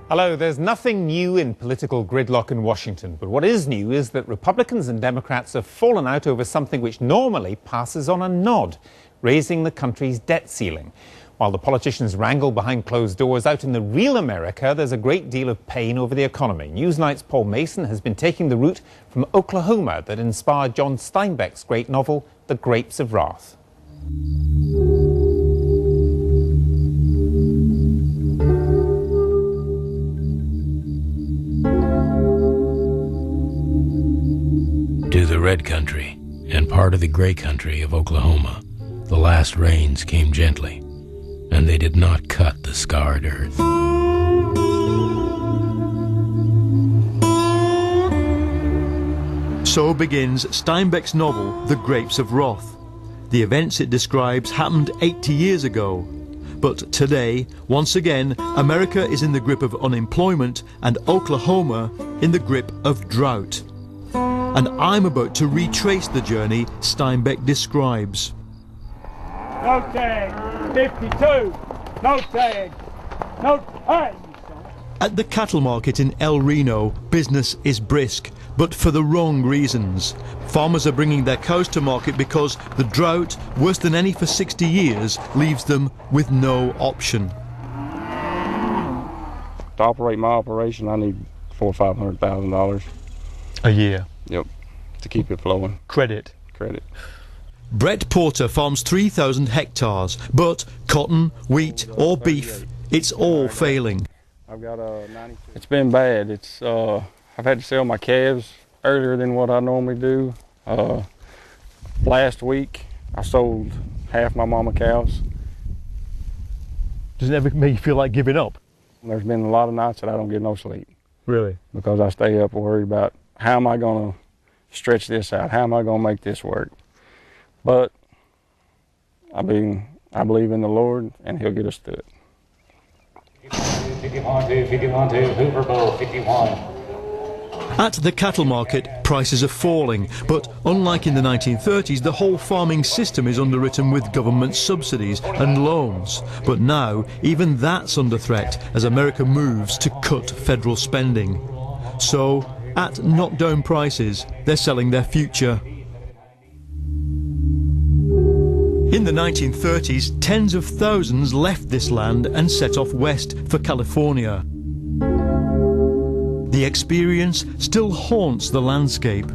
Hello, there's nothing new in political gridlock in Washington, but what is new is that Republicans and Democrats have fallen out over something which normally passes on a nod, raising the country's debt ceiling. While the politicians wrangle behind closed doors, out in the real America, there's a great deal of pain over the economy. Newsnight's Paul Mason has been taking the route from Oklahoma that inspired John Steinbeck's great novel, The Grapes of Wrath. To the red country and part of the gray country of Oklahoma, the last rains came gently, and they did not cut the scarred earth. So begins Steinbeck's novel, The Grapes of Wrath. The events it describes happened 80 years ago. But today, once again, America is in the grip of unemployment and Oklahoma in the grip of drought. And I'm about to retrace the journey Steinbeck describes. No tag, 52, no tag, no tag. At the cattle market in El Reno, business is brisk, but for the wrong reasons. Farmers are bringing their cows to market because the drought, worse than any for 60 years, leaves them with no option. To operate my operation, I need $400,000 or $500,000 a year. Yep, to keep it flowing. Credit. Brett Porter farms 3,000 hectares, but cotton, wheat or beef, it's all failing. I've got It's been bad. I've had to sell my calves earlier than what I normally do. Last week, I sold half my mama cows. Does it ever make you feel like giving up? There's been a lot of nights that I don't get no sleep. Really? Because I stay up worried about how am I going to stretch this out? How am I going to make this work? But I believe in the Lord, and He'll get us through it. 51 to Hoover Bowl, 51. At the cattle market, prices are falling, but unlike in the 1930s, the whole farming system is underwritten with government subsidies and loans. But now, even that's under threat as America moves to cut federal spending. So, at knockdown prices, they're selling their future. In the 1930s, tens of thousands left this land and set off west for California. The experience still haunts the landscape.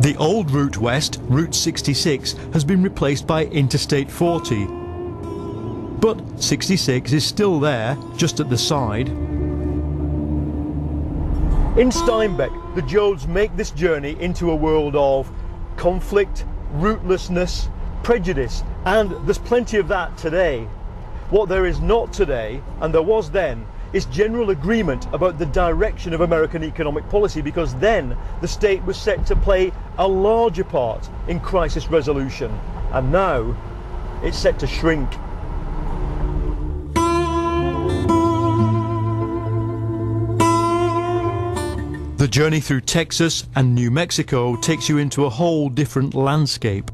The old route west, Route 66, has been replaced by Interstate 40. But 66 is still there, just at the side. In Steinbeck, the Jodes make this journey into a world of conflict, rootlessness, prejudice, and there's plenty of that today. What there is not today, and there was then, is general agreement about the direction of American economic policy, because then the state was set to play a larger part in crisis resolution, and now it's set to shrink. The journey through Texas and New Mexico takes you into a whole different landscape.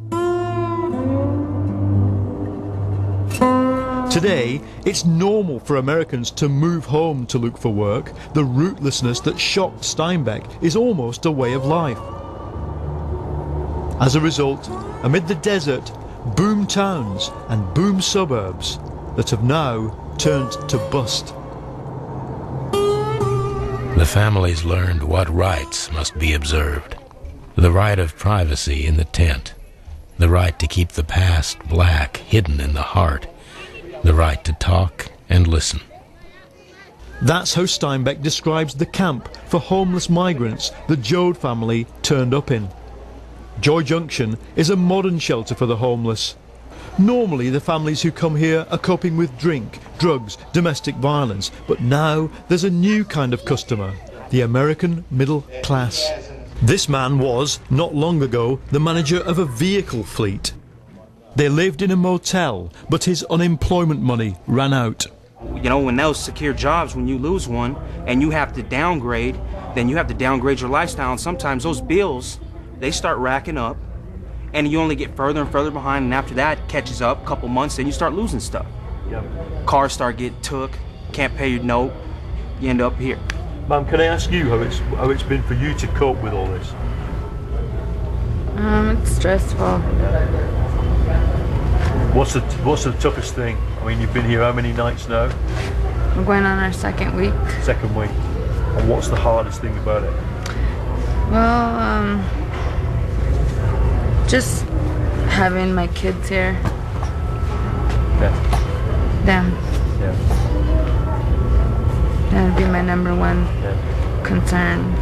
Today, it's normal for Americans to move home to look for work. The rootlessness that shocked Steinbeck is almost a way of life. As a result, amid the desert, boom towns and boom suburbs that have now turned to bust. The families learned what rights must be observed. The right of privacy in the tent, the right to keep the past black hidden in the heart, the right to talk and listen. That's how Steinbeck describes the camp for homeless migrants the Jode family turned up in. Joy Junction is a modern shelter for the homeless. Normally the families who come here are coping with drink, drugs, domestic violence, but now there's a new kind of customer, the American middle class. This man was, not long ago, the manager of a vehicle fleet. They lived in a motel, but his unemployment money ran out. You know, when those secure jobs, when you lose one and you have to downgrade, then you have to downgrade your lifestyle, and sometimes those bills, they start racking up. And you only get further and further behind, and after that catches up a couple months, then you start losing stuff. Yeah. Cars start getting took, can't pay your note, you end up here. Ma'am, can I ask you how it's been for you to cope with all this? It's stressful. What's the toughest thing? I mean, you've been here how many nights now? We're going on our second week. Second week. And what's the hardest thing about it? Well, just having my kids here. Yeah. Yeah. Yeah. That'd be my number one concern.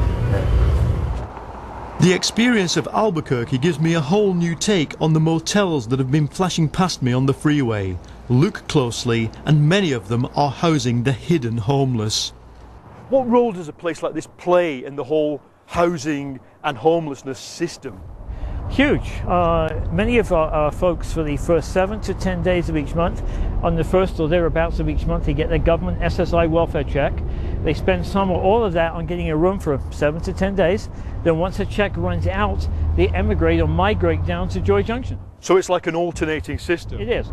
The experience of Albuquerque gives me a whole new take on the motels that have been flashing past me on the freeway. Look closely, and many of them are housing the hidden homeless. What role does a place like this play in the whole housing and homelessness system? Huge. Many of our folks, for the first 7 to 10 days of each month, on the first or thereabouts of each month, they get their government SSI welfare check. They spend some or all of that on getting a room for 7 to 10 days. Then once the check runs out, they emigrate or migrate down to Joy Junction. So it's like an alternating system. It is.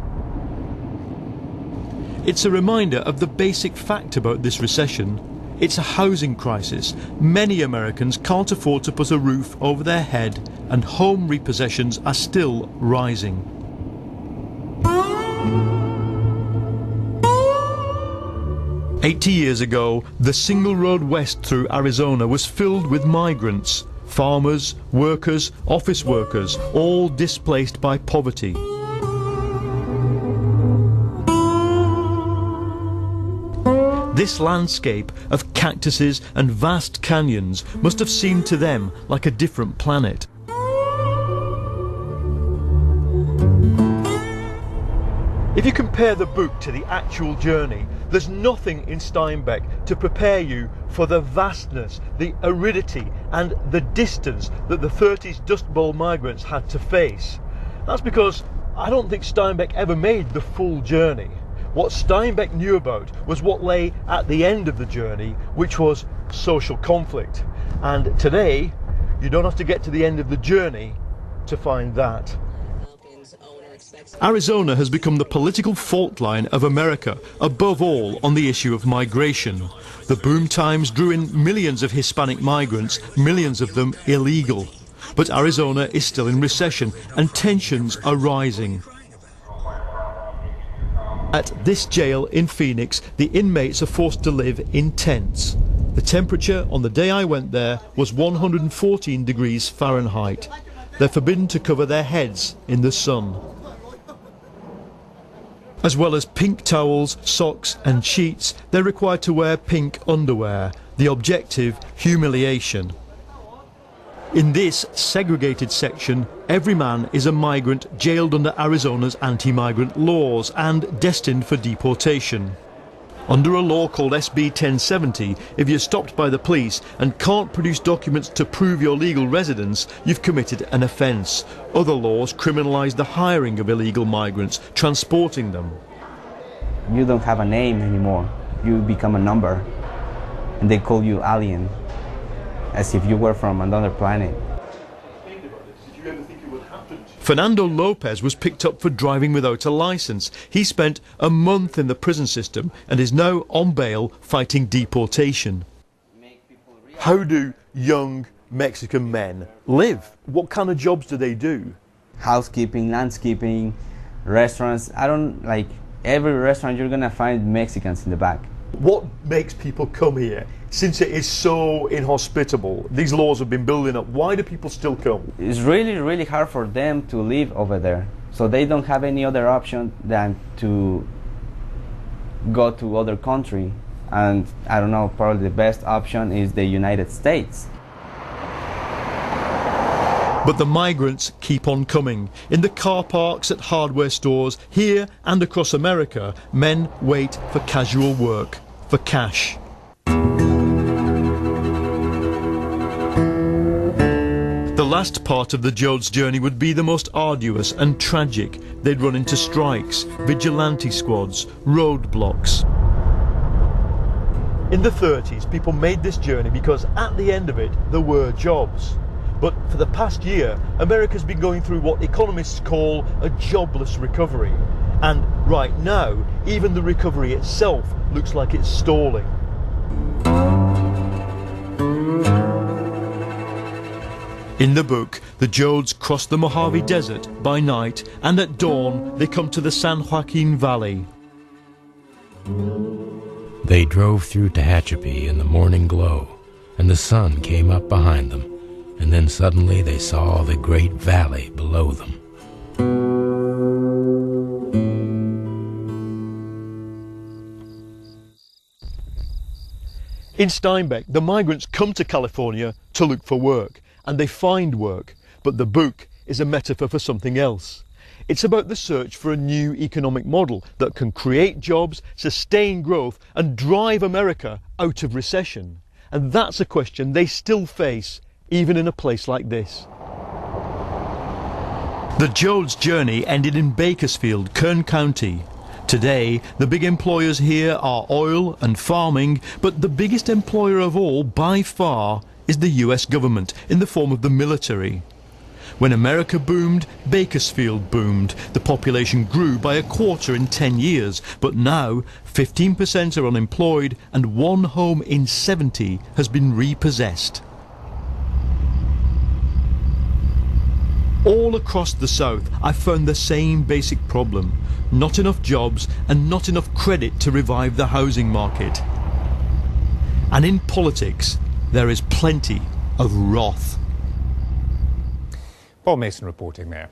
It's a reminder of the basic fact about this recession. It's a housing crisis. Many Americans can't afford to put a roof over their head, and home repossessions are still rising. "80 years ago, the single road west through Arizona was filled with migrants. Farmers, workers, office workers, all displaced by poverty. This landscape of cactuses and vast canyons must have seemed to them like a different planet. If you compare the book to the actual journey, there's nothing in Steinbeck to prepare you for the vastness, the aridity and the distance that the 30s Dust Bowl migrants had to face. That's because I don't think Steinbeck ever made the full journey. What Steinbeck knew about was what lay at the end of the journey, which was social conflict. And today, you don't have to get to the end of the journey to find that. Arizona has become the political fault line of America, above all on the issue of migration. The boom times drew in millions of Hispanic migrants, millions of them illegal. But Arizona is still in recession and tensions are rising. At this jail in Phoenix, the inmates are forced to live in tents. The temperature on the day I went there was 114 degrees Fahrenheit. They're forbidden to cover their heads in the sun. As well as pink towels, socks and sheets, they're required to wear pink underwear. The objective, humiliation. In this segregated section, every man is a migrant jailed under Arizona's anti-migrant laws and destined for deportation. Under a law called SB 1070, if you're stopped by the police and can't produce documents to prove your legal residence, you've committed an offence. Other laws criminalise the hiring of illegal migrants, transporting them. You don't have a name anymore. You become a number, and they call you alien, as if you were from another planet. Fernando Lopez was picked up for driving without a licence. He spent a month in the prison system and is now on bail fighting deportation. How do young Mexican men live? What kind of jobs do they do? Housekeeping, landscaping, restaurants. Every restaurant you're gonna find Mexicans in the back. What makes people come here? Since it is so inhospitable, these laws have been building up, why do people still come? It's really, really hard for them to live over there. So they don't have any other option than to go to other country. And I don't know, probably the best option is the United States. But the migrants keep on coming. In the car parks, at hardware stores, here and across America, men wait for casual work, for cash. The last part of the Jodes' journey would be the most arduous and tragic. They'd run into strikes, vigilante squads, roadblocks. In the 30s, people made this journey because at the end of it, there were jobs. But for the past year, America's been going through what economists call a jobless recovery. And Right now, even the recovery itself looks like it's stalling. In the book, the Jodes cross the Mojave Desert by night, and at dawn they come to the San Joaquin Valley. They drove through Tehachapi in the morning glow, and the sun came up behind them, and then suddenly they saw the great valley below them. In Steinbeck, the migrants come to California to look for work, and they find work, but the book is a metaphor for something else. It's about the search for a new economic model that can create jobs, sustain growth, and drive America out of recession. And that's a question they still face, even in a place like this. The Jodes' journey ended in Bakersfield, Kern County. Today, the big employers here are oil and farming, but the biggest employer of all, by far, is the US government in the form of the military. When America boomed, Bakersfield boomed. The population grew by a quarter in 10 years, but now 15% are unemployed and 1 home in 70 has been repossessed. All across the South, I found the same basic problem. Not enough jobs and not enough credit to revive the housing market. And in politics, there is plenty of wrath. Paul Mason reporting there.